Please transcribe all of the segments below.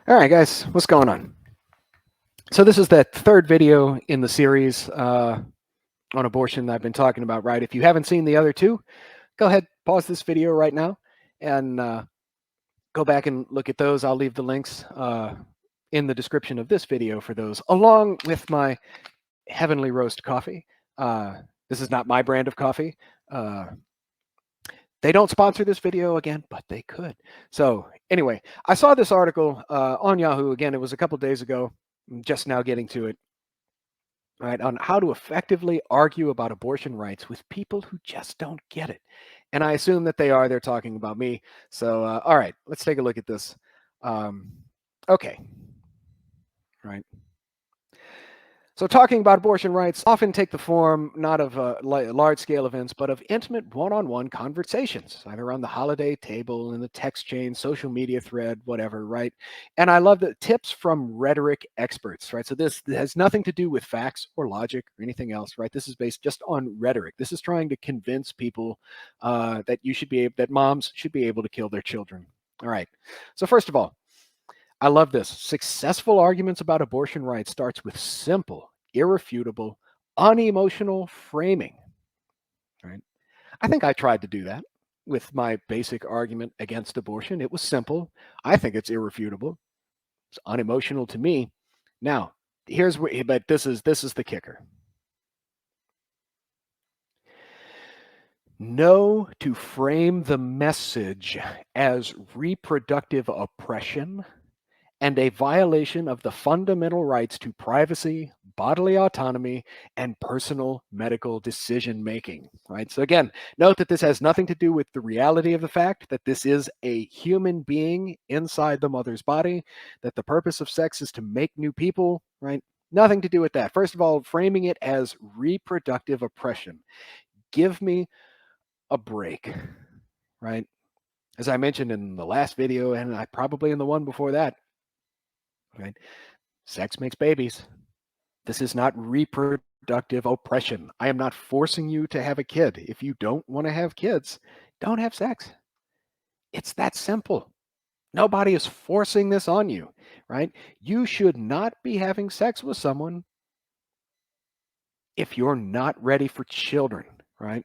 All right, guys, what's going on? So this is that third video in the series on abortion that I've been talking about, right? If you haven't seen the other two, go ahead, pause this video right now, and go back and look at those. I'll leave the links in the description of this video for those, along with my Heavenly Roast coffee. This is not my brand of coffee. They don't sponsor this video again, but they could. So anyway, I saw this article on Yahoo. Again, it was a couple days ago. I'm just now getting to it. Right, on how to effectively argue about abortion rights with people who just don't get it. And I assume that they're talking about me. So, all right, let's take a look at this. Okay, right. So talking about abortion rights often take the form not of large-scale events, but of intimate one-on-one conversations, either around the holiday table, in the text chain, social media thread, whatever, right? And I love the tips from rhetoric experts, right? So this has nothing to do with facts or logic or anything else, right? This is based just on rhetoric. This is trying to convince people that moms should be able to kill their children. All right. So first of all, I love this. Successful arguments about abortion rights starts with simple, irrefutable, unemotional framing. Right? I think I tried to do that with my basic argument against abortion. It was simple. I think it's irrefutable. It's unemotional to me. Now, but this is the kicker. Know to frame the message as reproductive oppression and a violation of the fundamental rights to privacy, bodily autonomy, and personal medical decision making. Right. So again, note that this has nothing to do with the reality of the fact that this is a human being inside the mother's body, that the purpose of sex is to make new people, right? Nothing to do with that. First of all, framing it as reproductive oppression. Give me a break, right? As I mentioned in the last video, and I probably in the one before that, right? Sex makes babies. This is not reproductive oppression. I am not forcing you to have a kid. If you don't want to have kids, don't have sex. It's that simple. Nobody is forcing this on you, right? You should not be having sex with someone if you're not ready for children, right?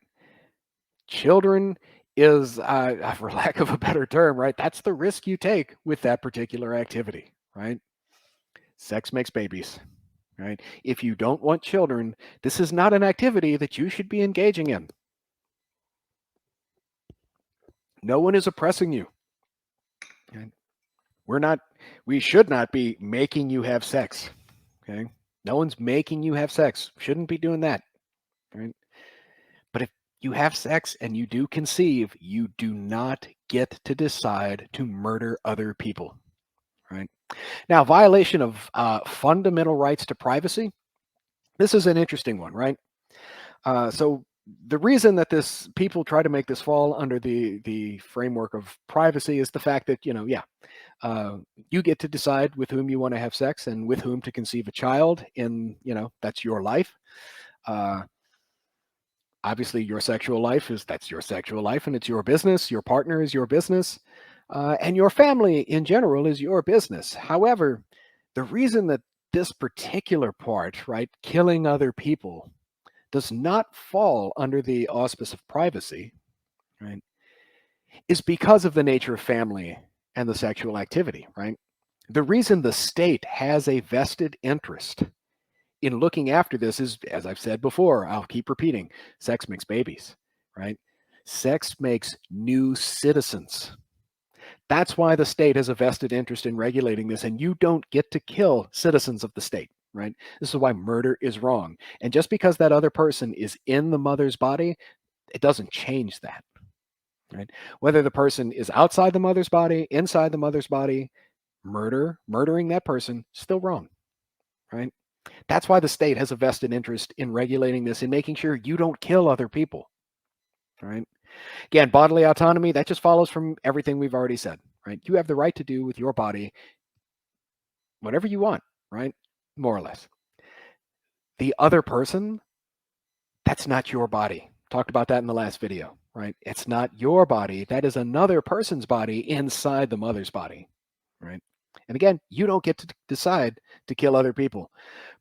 Children is, for lack of a better term, right? That's the risk you take with that particular activity, right? Sex makes babies. Right? If you don't want children, this is not an activity that you should be engaging in. No one is oppressing you. Okay? We should not be making you have sex. Okay? No one's making you have sex. Shouldn't be doing that. Right? But if you have sex and you do conceive, you do not get to decide to murder other people. Right? Now, violation of fundamental rights to privacy. This is an interesting one, right? So the reason that people try to make this fall under the framework of privacy is the fact that you get to decide with whom you want to have sex and with whom to conceive a child. That's your life. Obviously, your sexual life that's your sexual life, and it's your business. Your partner is your business, and your family in general is your business. However, the reason that this particular part, right, killing other people, does not fall under the auspice of privacy, right, is because of the nature of family and the sexual activity, right? The reason the state has a vested interest in looking after this is, as I've said before, I'll keep repeating, sex makes babies, right? Sex makes new citizens. That's why the state has a vested interest in regulating this, and you don't get to kill citizens of the state, right? This is why murder is wrong. And just because that other person is in the mother's body, it doesn't change that, right? Whether the person is outside the mother's body, inside the mother's body, murdering that person, still wrong, right? That's why the state has a vested interest in regulating this and making sure you don't kill other people, right? Again, bodily autonomy, that just follows from everything we've already said, right? You have the right to do with your body whatever you want, right? More or less. The other person, that's not your body. Talked about that in the last video, right? It's not your body. That is another person's body inside the mother's body, right? And again, you don't get to decide to kill other people.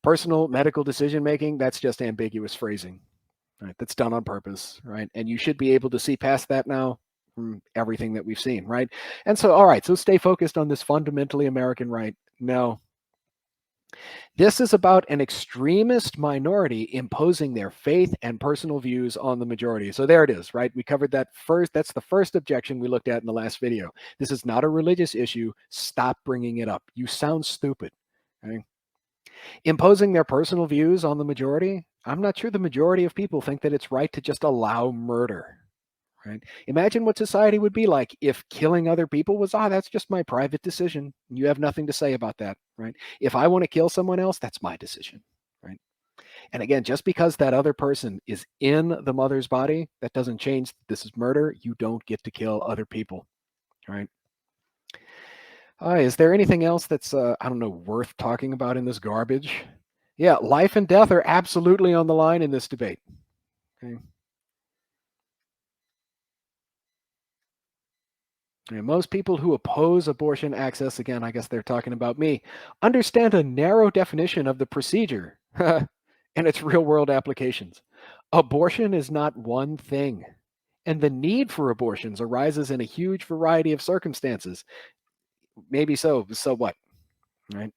Personal medical decision making, that's just ambiguous phrasing, right? That's done on purpose, right? And you should be able to see past that now from everything that we've seen, right? And so, all right, so stay focused on this fundamentally American right. No, this is about an extremist minority imposing their faith and personal views on the majority. So there it is, right? We covered that first. That's the first objection we looked at in the last video. This is not a religious issue. Stop bringing it up. You sound stupid. Okay? Imposing their personal views on the majority. I'm not sure the majority of people think that it's right to just allow murder. Right? Imagine what society would be like if killing other people was, that's just my private decision. You have nothing to say about that, right? If I want to kill someone else, that's my decision, right? And again, just because that other person is in the mother's body, that doesn't change. This is murder. You don't get to kill other people, right? Is there anything else that's, I don't know, worth talking about in this garbage? Yeah, life and death are absolutely on the line in this debate. Okay. And most people who oppose abortion access, again, I guess they're talking about me, understand a narrow definition of the procedure and its real world applications. Abortion is not one thing, and the need for abortions arises in a huge variety of circumstances. Maybe so. So what? Right?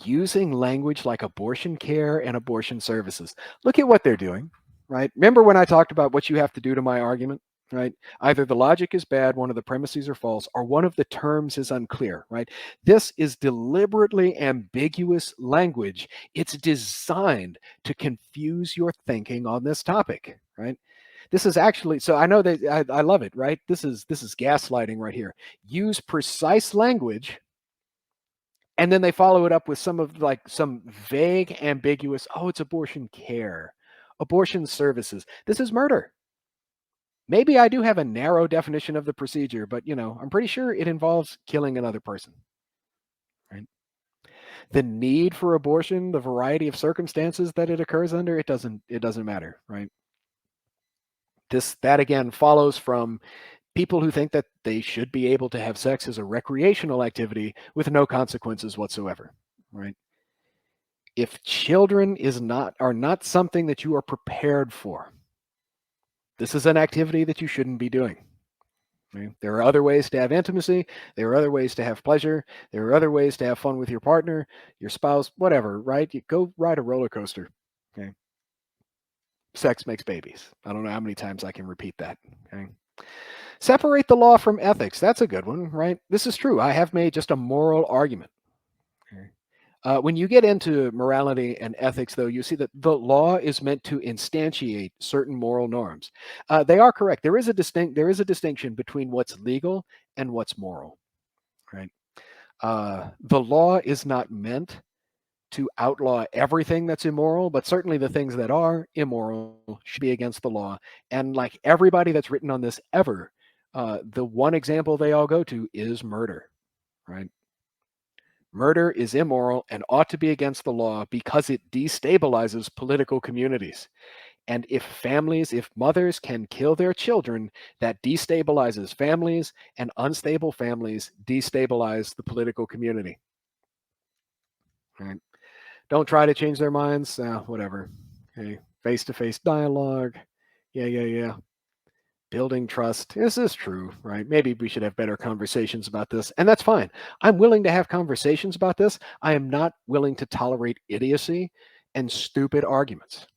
Using language like abortion care and abortion services. Look at what they're doing, right? Remember when I talked about what you have to do to my argument, right? Either the logic is bad, one of the premises are false, or one of the terms is unclear, right? This is deliberately ambiguous language. It's designed to confuse your thinking on this topic, right? This is actually, so I know that I love it, right? This is gaslighting right here. Use precise language, and then they follow it up with some vague, ambiguous, it's abortion care, abortion services. This is murder. Maybe I do have a narrow definition of the procedure, but I'm pretty sure it involves killing another person. Right? The need for abortion, the variety of circumstances that it occurs under, it doesn't matter, right? That again follows from people who think that they should be able to have sex as a recreational activity with no consequences whatsoever, right? If children are not something that you are prepared for, this is an activity that you shouldn't be doing. Right? There are other ways to have intimacy. There are other ways to have pleasure. There are other ways to have fun with your partner, your spouse, whatever, right? You go ride a roller coaster. Okay. Sex makes babies. I don't know how many times I can repeat that. Okay. Separate the law from ethics. That's a good one, right? This is true. I have made just a moral argument. Okay. When you get into morality and ethics, though, you see that the law is meant to instantiate certain moral norms. They are correct. There is a distinction between what's legal and what's moral. Right? The law is not meant to outlaw everything that's immoral, but certainly the things that are immoral should be against the law. And like everybody that's written on this ever, the one example they all go to is murder. Right? Murder is immoral and ought to be against the law because it destabilizes political communities. And if mothers can kill their children, that destabilizes families, and unstable families destabilize the political community. Right? Don't try to change their minds. Whatever. Okay. Face-to-face dialogue. Yeah. Building trust. This is true, right? Maybe we should have better conversations about this, and that's fine. I'm willing to have conversations about this. I am not willing to tolerate idiocy and stupid arguments.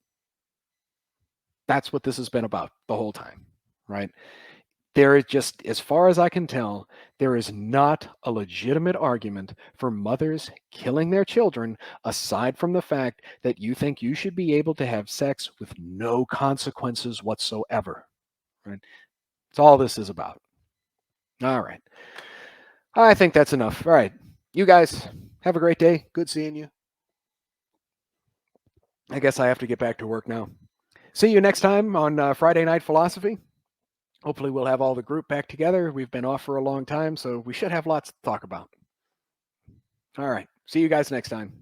That's what this has been about the whole time, right? There is just, as far as I can tell, there is not a legitimate argument for mothers killing their children aside from the fact that you think you should be able to have sex with no consequences whatsoever, right? That's all this is about. All right. I think that's enough. All right. You guys have a great day. Good seeing you. I guess I have to get back to work now. See you next time on Friday Night Philosophy. Hopefully, we'll have all the group back together. We've been off for a long time, so we should have lots to talk about. All right. See you guys next time.